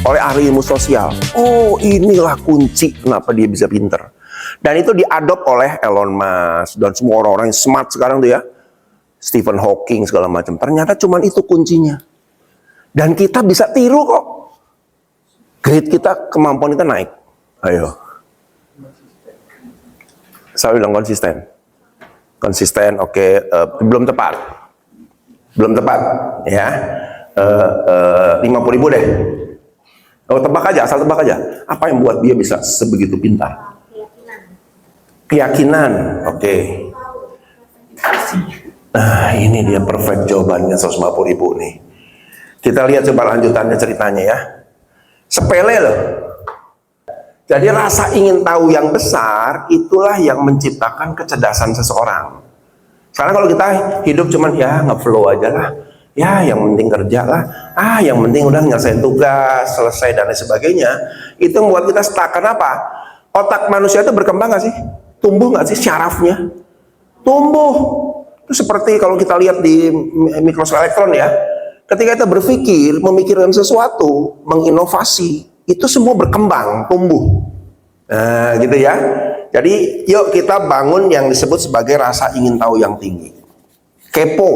oleh ahli ilmu sosial. Oh, inilah kunci kenapa dia bisa pinter. Dan itu diadop oleh Elon Musk dan semua orang-orang yang smart sekarang tuh ya. Stephen Hawking segala macam. Ternyata cuman itu kuncinya. Dan kita bisa tiru kok. Grade kita, kemampuan kita naik. Ayo. Saya bilang konsisten. Konsisten, oke. Belum tepat. Belum tepat, ya. 50.000 deh. Oh, tebak aja, asal tebak aja. Apa yang buat dia bisa sebegitu pintar? Keyakinan, oke. Nah, ini dia perfect jawabannya 150.000 nih. Kita lihat coba lanjutannya ceritanya ya. Sepele loh. Jadi rasa ingin tahu yang besar itulah yang menciptakan kecerdasan seseorang. Sekarang kalau kita hidup cuman ya nge-flow aja lah, ya yang penting kerja lah, yang penting udah nyelesain tugas, selesai dan lain sebagainya, itu membuat kita stuck. Kenapa? Otak manusia itu berkembang gak sih? Tumbuh gak sih syarafnya? Tumbuh. Itu seperti kalau kita lihat di mikroskop elektron ya, ketika kita berpikir, memikirkan sesuatu, menginovasi, itu semua berkembang, tumbuh. Nah, gitu ya. Jadi, yuk kita bangun yang disebut sebagai rasa ingin tahu yang tinggi. Kepo.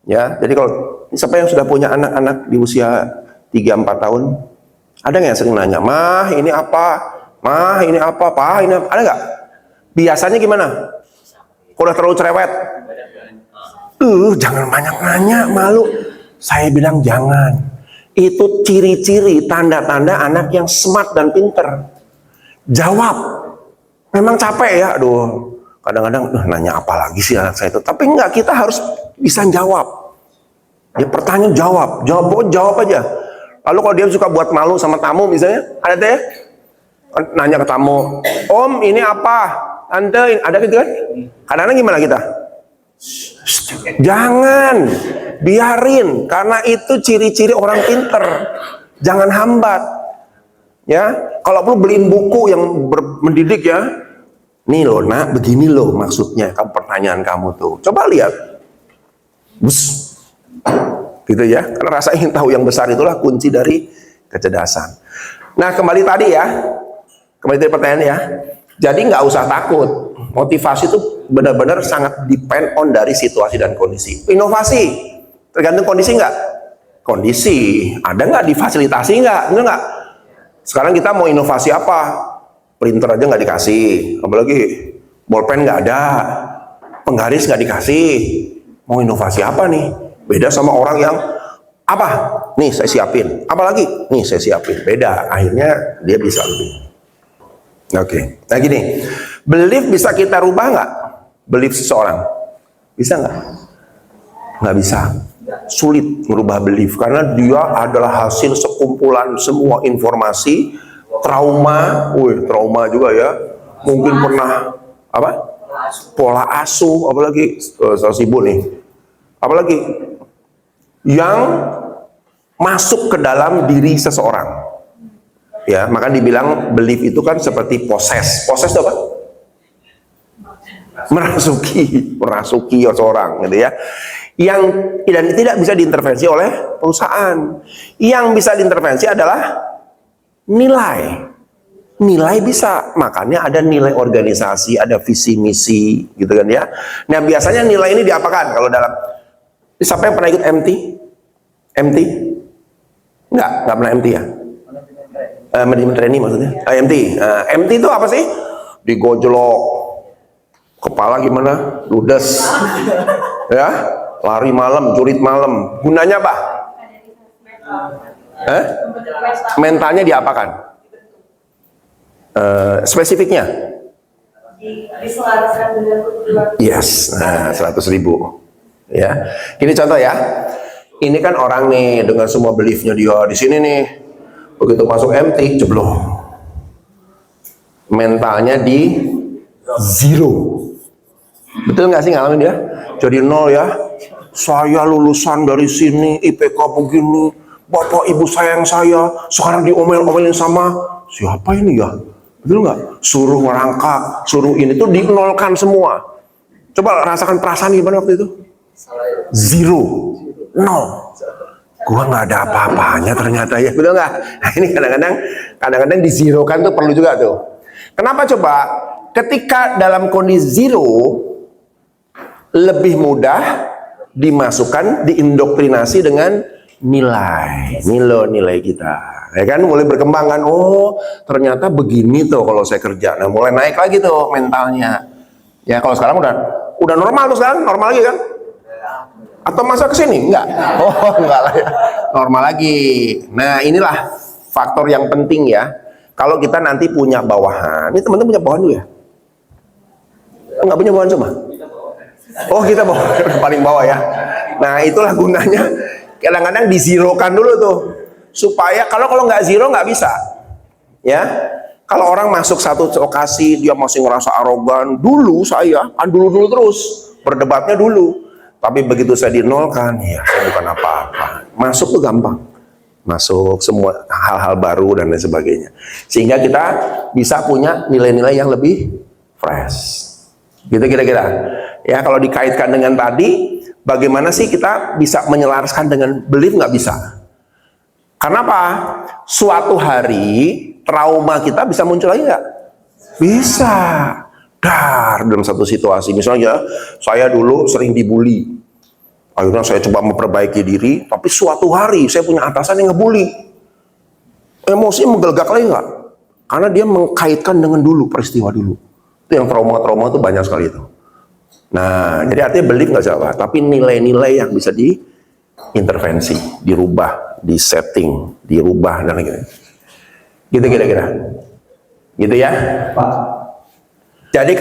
Ya, jadi kalau siapa yang sudah punya anak-anak di usia 3-4 tahun, ada nggak yang sering nanya, "Mah, ini apa? Mah, ini apa? Pa, ini apa?" Ada nggak? Biasanya gimana? Kalau udah terlalu cerewet, jangan banyak nanya, malu. Saya bilang jangan. Itu ciri-ciri, tanda-tanda anak yang smart dan pinter. Jawab. Memang capek ya, aduh. Kadang-kadang nanya apa lagi sih anak saya itu. Tapi enggak, kita harus bisa jawab. Ya pertanyaan jawab aja. Lalu kalau dia suka buat malu sama tamu misalnya, ada deh. Nanya ke tamu, "Om, ini apa? Tante, ada gitu kan?" Kadang-kadang gimana kita? Jangan, biarin, karena itu ciri-ciri orang pinter. Jangan hambat. Ya, kalau perlu beliin buku yang mendidik ya. Nih loh, nak, begini loh maksudnya pertanyaan kamu tuh. Coba lihat. Bus. Gitu ya. Karena rasa ingin tahu yang besar itulah kunci dari kecerdasan. Nah, kembali tadi ya. Kembali dari pertanyaan ya. Jadi nggak usah takut. Motivasi itu benar-benar sangat depend on dari situasi dan kondisi. Inovasi tergantung kondisi nggak? Kondisi. Ada nggak difasilitasi nggak? Enggak. Sekarang kita mau inovasi apa? Printer aja nggak dikasih, apalagi bolpen nggak ada, penggaris nggak dikasih. Mau inovasi apa nih? Beda sama orang yang apa? Nih saya siapin. Apalagi? Nih saya siapin. Beda. Akhirnya dia bisa lebih. Oke. Nah gini, belief bisa kita rubah nggak? Belief seseorang bisa nggak? Nggak bisa. Sulit merubah belief karena dia adalah hasil sekumpulan semua informasi. Trauma juga ya. Mungkin pernah apa? Pola asuh, apalagi sibuk nih. Apalagi yang masuk ke dalam diri seseorang. Ya, maka dibilang belief itu kan seperti poses. Poses itu apa? Merasuki seseorang, gitu ya. Yang tidak bisa diintervensi oleh perusahaan. Yang bisa diintervensi adalah nilai. Nilai bisa, makanya ada nilai organisasi, ada visi misi, gitu kan ya. Nah, biasanya nilai ini diapakan kalau dalam? Siapa yang pernah ikut MT? MT? Enggak pernah MT ya? Manajemen training maksudnya? MT. MT itu apa sih? Digojlok, kepala gimana? Ludes, ya, lari malam, jurit malam. Gunanya apa? Mentalnya diapakan? Spesifiknya? Yes, nah 100.000. Ya, ini contoh ya. Ini kan orang nih dengan semua beliefnya dia di sini nih. Begitu masuk MT, jeblok. Mentalnya di zero. Betul nggak sih ngalamin dia? Jadi 0 ya. Saya lulusan dari sini, IPK begini. Bapak ibu sayang saya, sekarang diomel-omelin sama siapa ini ya? Betul nggak? Suruh merangkak, suruh ini tuh dinolkan semua. Coba rasakan perasaan gimana waktu itu? Zero, 0. gua nggak ada apa-apanya ternyata ya, betul nggak? Nah, ini kadang-kadang dizerokan tuh perlu juga tuh. Kenapa coba? Ketika dalam kondisi zero lebih mudah dimasukkan, diindoktrinasi dengan nilai kita, ya kan? Mulai berkembang kan, oh ternyata begini tuh kalau saya kerja. Nah mulai naik lagi tuh mentalnya. Ya kalau sekarang udah normal tuh, sekarang normal lagi kan? Atau masa kesini? Enggak. Oh enggak lah ya. Normal lagi. Nah inilah faktor yang penting ya. Kalau kita nanti punya bawahan, ini teman-teman punya bawahan dulu ya? Enggak punya bawahan cuma? Oh kita bawahan paling bawah ya. Nah itulah gunanya. Kadang-kadang dizerokan dulu tuh. Supaya kalau nggak zero nggak bisa. Ya. Kalau orang masuk satu lokasi, dia masih ngerasa arogan. Dulu saya, kan dulu terus. Berdebatnya dulu. Tapi begitu saya dinolkan, ya saya bukan apa-apa. Masuk tuh gampang. Masuk semua hal-hal baru dan lain sebagainya. Sehingga kita bisa punya nilai-nilai yang lebih fresh. Gitu kira-kira. Ya kalau dikaitkan dengan tadi, bagaimana sih kita bisa menyelaraskan dengan belief? Nggak bisa. Karena apa? Suatu hari trauma kita bisa muncul lagi nggak? Bisa. Dalam satu situasi, misalnya saya dulu sering dibully, akhirnya saya coba memperbaiki diri, tapi suatu hari saya punya atasan yang ngebully, emosi menggelegak lagi nggak? Karena dia mengkaitkan dengan dulu, peristiwa dulu. Itu yang trauma-trauma itu banyak sekali itu. Nah, jadi artinya belief nggak salah, tapi nilai-nilai yang bisa diintervensi, dirubah, disetting, dirubah dan lain-lain. Gitu kira-kira. Gitu ya, Pak. Jadi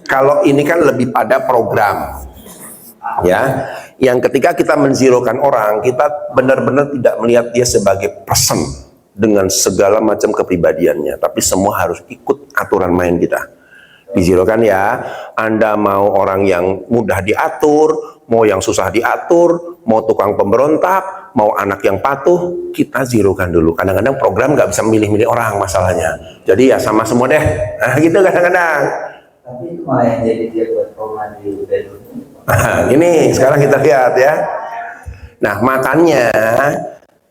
kalau ini kan lebih pada program, ya, yang ketika kita menzerokan orang, kita benar-benar tidak melihat dia sebagai person dengan segala macam kepribadiannya, tapi semua harus ikut aturan main kita. Dizerokan ya, Anda mau orang yang mudah diatur, mau yang susah diatur, mau tukang pemberontak, mau anak yang patuh, kita zerokan dulu. Kadang-kadang program nggak bisa milih-milih orang masalahnya. Jadi ya sama semua deh. Nah gitu kadang-kadang. Tapi itu malah yang jadi dia buat program di bedroom. Ini sekarang kita lihat ya. Nah makanya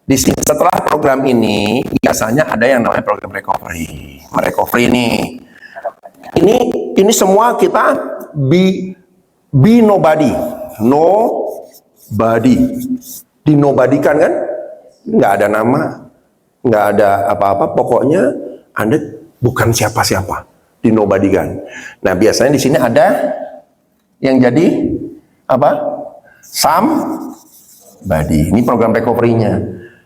di sini setelah program ini biasanya ada yang namanya program recovery. Recovery ini semua kita be nobody, dinobadikan kan, nggak ada nama, nggak ada apa-apa, pokoknya Anda bukan siapa-siapa, dinobadikan. Nah biasanya di sini ada yang jadi apa? Somebody. Ini program recovery-nya.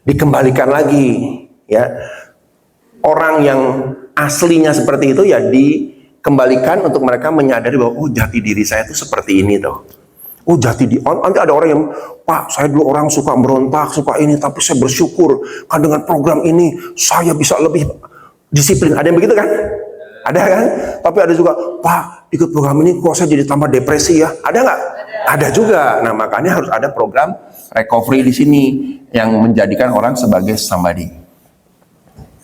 Dikembalikan lagi, ya. Orang yang aslinya seperti itu ya dikembalikan untuk mereka menyadari bahwa oh jati diri saya itu seperti ini tuh. Oh nanti ada orang yang, Pak saya dulu orang suka berontak, suka ini, tapi saya bersyukur kan dengan program ini saya bisa lebih disiplin. Ada yang begitu kan? Ada kan? Tapi ada juga, Pak ikut program ini kok saya jadi tambah depresi ya. Ada nggak? Ada juga. Nah makanya harus ada program recovery di sini yang menjadikan orang sebagai somebody.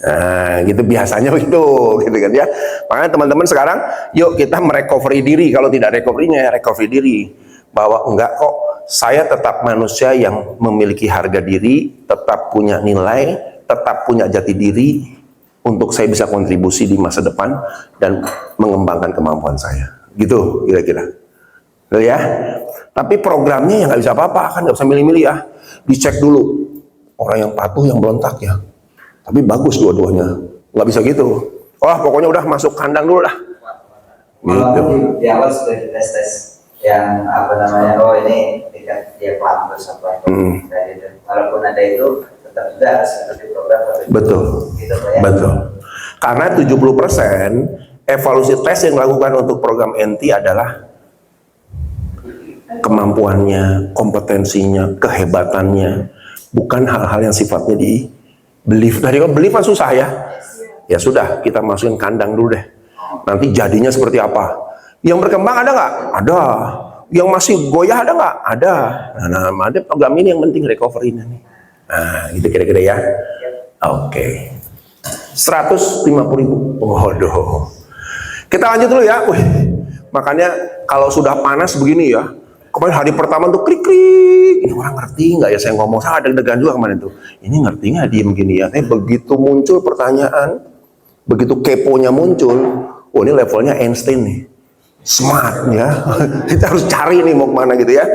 Nah, gitu biasanya begitu, gitu kan ya. Makanya teman-teman sekarang, yuk kita merecovery diri. Kalau tidak recovery-nya, recovery diri. Bahwa enggak kok, saya tetap manusia yang memiliki harga diri, tetap punya nilai, tetap punya jati diri, untuk saya bisa kontribusi di masa depan dan mengembangkan kemampuan saya. Gitu, kira-kira. Ya. Tapi programnya ya nggak bisa apa-apa, kan nggak bisa milih-milih ya. Dicek dulu orang yang patuh, yang berontak ya. Tapi bagus dua-duanya, nggak bisa gitu. Oh pokoknya udah masuk kandang dulu lah. Gitu. Di awal sudah dites yang apa namanya, oh ini tingkat dia paham terus apa itu. Walaupun ada itu tetap juga harus seperti program. Betul. Gitu, ya? Betul. Karena 70% evaluasi tes yang dilakukan untuk program NT adalah kemampuannya, kompetensinya, kehebatannya, bukan hal-hal yang sifatnya di belief. Tadi kalau belief kan susah ya. Ya sudah, kita masukin kandang dulu deh. Nanti jadinya seperti apa? Yang berkembang ada nggak? Ada. Yang masih goyah ada nggak? Ada. Nah, ada program ini yang penting recovery-nya nih. Nah, gitu kira-kira ya. Oke. 150.000. Waduh. Kita lanjut dulu ya. Wih. Makanya kalau sudah panas begini ya, Kemarin hari pertama tuh krik-krik, ini orang ngerti nggak ya saya ngomong, saya deg-degan juga kemarin tuh. Ini ngerti nggak diem gini ya? Begitu muncul pertanyaan, begitu keponya muncul, oh ini levelnya Einstein nih, smart ya. Kita harus cari nih mau kemana gitu ya.